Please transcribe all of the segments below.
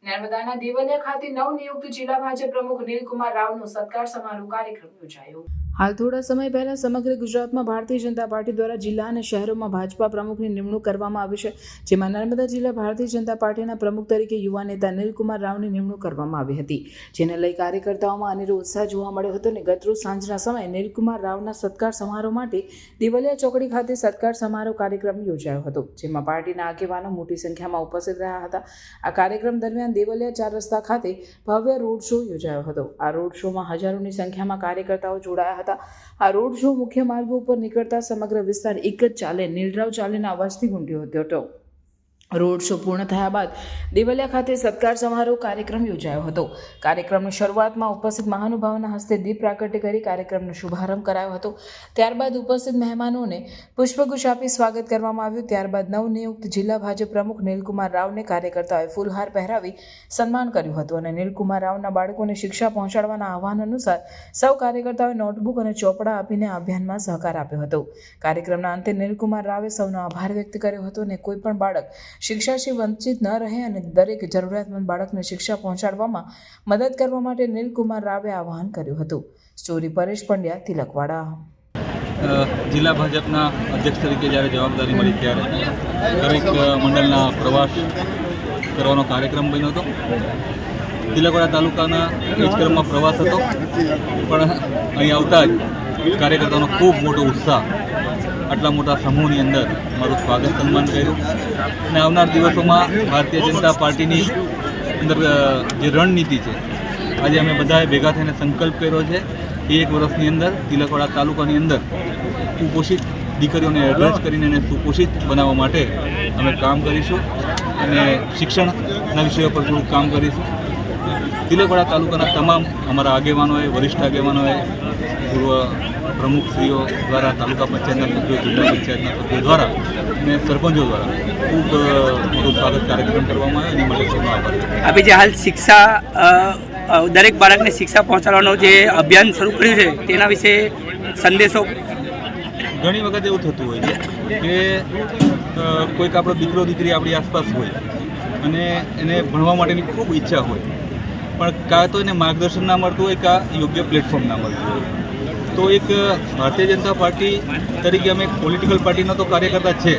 નર્મદાના દેવલિયા ખાતે નવનિયુક્ત જિલ્લા ભાજપ પ્રમુખ નીલકુમાર રાવનો સત્કાર સમારોહ કાર્યક્રમ યોજાયો। હાલ થોડા સમય પહેલા સમગ્ર ગુજરાતમાં ભારતીય જનતા પાર્ટી દ્વારા જિલ્લા અને શહેરોમાં ભાજપા પ્રમુખની નિમણૂક કરવામાં આવી છે, જેમાં નર્મદા જિલ્લા ભારતીય જનતા પાર્ટીના પ્રમુખ તરીકે યુવા નેતા નીલકુમાર રાવની નિમણૂક કરવામાં આવી હતી, જેને લઈ કાર્યકર્તાઓમાં અનેરો ઉત્સાહ જોવા મળ્યો હતો અને ગતરોજ સાંજના સમયે નીલકુમાર રાવના સત્કાર સમારોહ માટે દેવલિયા ચોકડી ખાતે સત્કાર સમારોહ કાર્યક્રમ યોજાયો હતો, જેમાં પાર્ટીના આગેવાનો મોટી સંખ્યામાં ઉપસ્થિત રહ્યા હતા। આ કાર્યક્રમ દરમિયાન દેવલિયા 4 રસ્તા ખાતે ભવ્ય રોડ શો યોજાયો હતો। આ રોડ શોમાં હજારોની સંખ્યામાં કાર્યકર્તાઓ જોડાયા હતા। આ રોડ શો મુખ્ય માર્ગો ઉપર નીકળતા સમગ્ર વિસ્તાર એક જ ચાલે નીલરાવ ચાલેના અવાજથી ગુંજ્યો હતો। રોડ શો પૂર્ણ થયા બાદ દેવલિયા ખાતે સત્કાર સમારોહ કાર્યક્રમ યોજાયો હતો। કાર્યક્રમની શરૂઆતમાં ઉપસ્થિત મહાનુભાવોના હસ્તે દીપ પ્રાગટ્ય કરી કાર્યક્રમનો શુભારંભ કરાયો હતો। ત્યારબાદ ઉપસ્થિત મહેમાનોને પુષ્પગુચ્છ આપી સ્વાગત કરવામાં આવ્યું। ત્યારબાદ નવનિયુક્ત જિલ્લા ભાજપ પ્રમુખ નીલકુમાર રાવને કાર્યકર્તાઓએ ફૂલહાર પહેરાવી સન્માન કર્યું હતું અને નીલકુમાર રાવના બાળકોને શિક્ષા પહોંચાડવાના આહવાન અનુસાર સૌ કાર્યકર્તાઓએ નોટબુક અને ચોપડા આપીને આ અભિયાનમાં સહકાર આપ્યો હતો। કાર્યક્રમના અંતે નીલકુમાર રાવે સૌનો આભાર વ્યક્ત કર્યો હતો અને કોઈ પણ બાળક શિક્ષાથી વંચિત ન રહે અને દરેક જરૂરિયાતમંદ બાળકને શિક્ષા પહોંચાડવામાં મદદ કરવા માટે નીલકુમાર રાવે આહવાન કર્યું હતું। સ્ટોરી પરેશ પંડ્યા, તિલકવાડા। જિલ્લા ભાજપના અધ્યક્ષ તરીકે જ્યારે જવાબદારી મળી ત્યારે દરેક મંડળના પ્રવાસ કરવાનો કાર્યક્રમ બન્યો હતો। તિલકવાડા તાલુકાના એ જ ક્રમમાં પ્રવાસ હતો, પણ અહીં આવતા જ કાર્યકર્તાઓનો ખૂબ મોટો ઉત્સાહ, આટલા મોટા સમૂહની અંદર મારું સ્વાગત સન્માન કર્યું અને આવનાર દિવસોમાં ભારતીય જનતા પાર્ટીની અંદર જે રણનીતિ છે, આજે અમે બધાએ ભેગા થઈને સંકલ્પ કર્યો છે કે 1 વર્ષની અંદર તિલકવાડા તાલુકાની અંદર કુપોષિત દીકરીઓને એડ્રેસ કરીને એને સુપોષિત બનાવવા માટે અમે કામ કરીશું અને શિક્ષણના વિષયો પર થોડું કામ કરીશું। તિલકવાડા તાલુકાના તમામ અમારા આગેવાનોએ, વરિષ્ઠ આગેવાનોએ, પૂર્વ પ્રમુખશ્રીઓ દ્વારા, તાલુકા પંચાયતના સભ્યો, જિલ્લા પંચાયતના સભ્યો દ્વારા અને સરપંચો દ્વારા ખૂબ મોટો સ્વાગત કાર્યક્રમ કરવામાં આવ્યો, એની માટે સૌનો આભાર। આપણે જે હાલ શિક્ષા દરેક બાળકને શિક્ષા પહોંચાડવાનો જે અભિયાન શરૂ કર્યું છે તેના વિશે સંદેશો। ઘણી વખત એવું થતું હોય છે કે કોઈક આપણો દીકરો દીકરી આપણી આસપાસ હોય અને એને ભણવા માટેની ખૂબ ઈચ્છા હોય, પણ કાં તો એને માર્ગદર્શન ના મળતું હોય, કાં યોગ્ય પ્લેટફોર્મ ના મળતું હોય। તો એક ભારતીય જનતા પાર્ટી તરીકે અમે એક પોલિટિકલ પાર્ટીનો તો કાર્યકર્તા છે,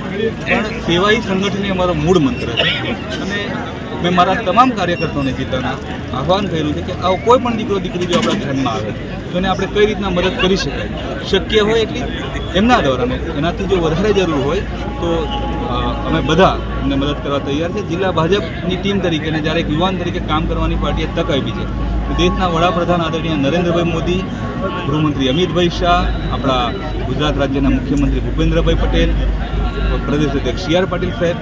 પણ સેવાઈ સંગઠનની અમારો મૂળ મંત્ર છે અને મેં મારા તમામ કાર્યકર્તાઓને જિલ્લાના આહવાન કર્યું છે કે આવો કોઈ પણ દીકરો દીકરી જો આપણા ધ્યાનમાં આવે તો એને આપણે કઈ રીતના મદદ કરી શકાય, શક્ય હોય એટલી એમના દ્વારા, એનાથી જો વધારે જરૂર હોય તો અમે બધા એમને મદદ કરવા તૈયાર છે। જિલ્લા ભાજપની ટીમ તરીકે અને જ્યારે એક યુવાન તરીકે કામ કરવાની પાર્ટીએ તક આપી છે, દેશના વડાપ્રધાન આદરણીય નરેન્દ્રભાઈ મોદી, ગૃહમંત્રી અમિતભાઈ શાહ, આપણા ગુજરાત રાજ્યના મુખ્યમંત્રી ભૂપેન્દ્રભાઈ પટેલ, પ્રદેશ અધ્યક્ષ CR પાટીલ સાહેબ,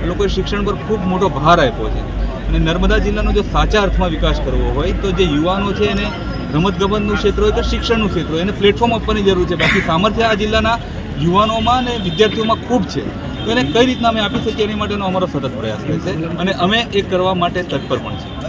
એ લોકોએ શિક્ષણ પર ખૂબ મોટો ભાર આપ્યો છે અને નર્મદા જિલ્લાનો જો સાચા અર્થમાં વિકાસ કરવો હોય તો જે યુવાનો છે એને રમતગમતનું ક્ષેત્ર હોય કે શિક્ષણનું ક્ષેત્ર હોય, એને પ્લેટફોર્મ આપવાની જરૂર છે। બાકી સામર્થ્ય આ જિલ્લાના યુવાનોમાં અને વિદ્યાર્થીઓમાં ખૂબ છે, તો એને કઈ રીતના અમે આપી શકીએ એની માટેનો અમારો સતત પ્રયાસ રહેશે અને અમે એ કરવા માટે તત્પર પણ છીએ।